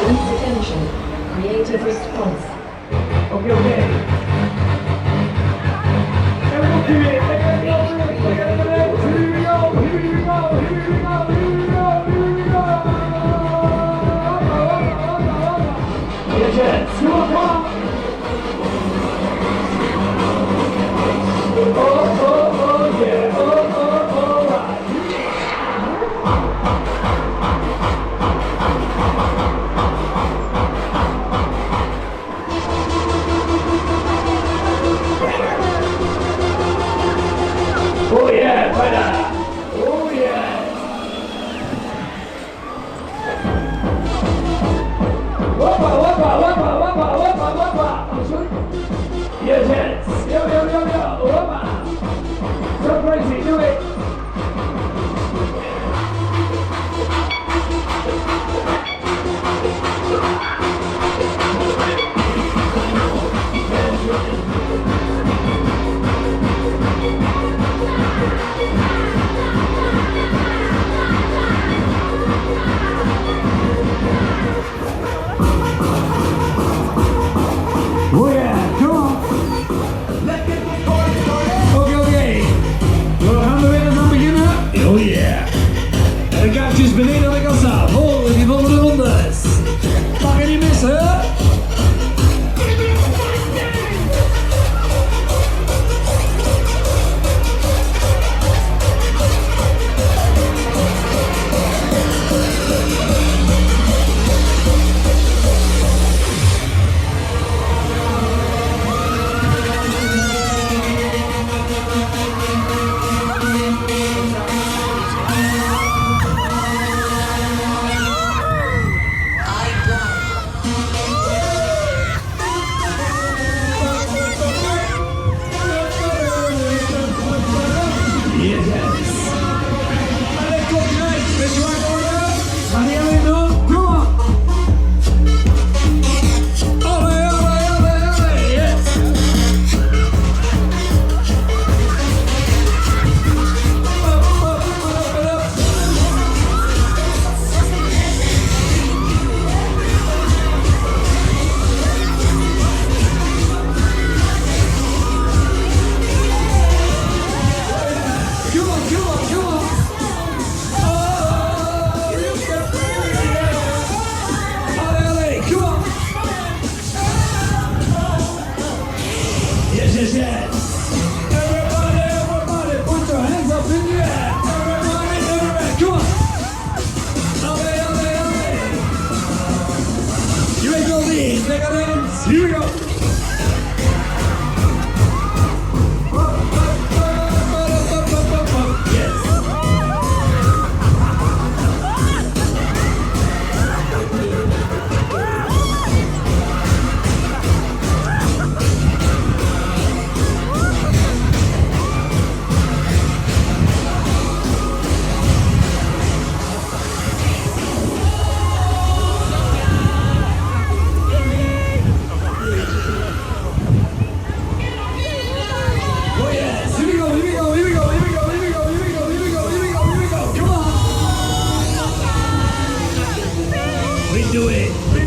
Please attention. Creative response. Okay, okay. Everyone do it. Here we go. Yes, come on. Oh, yeah. Oh, right. Oh yeah, brother. Oh yeah. Whoppa. Yes. Yo. Whoppa. So crazy, do it. Oh yeah, come on. Oké. We gaan er weer aan beginnen. Oh yeah. En de kaartjes beneden aan de kassa. Vol in die volgende rondes. Mag je niet missen. Deca Dance, here we go. Do it.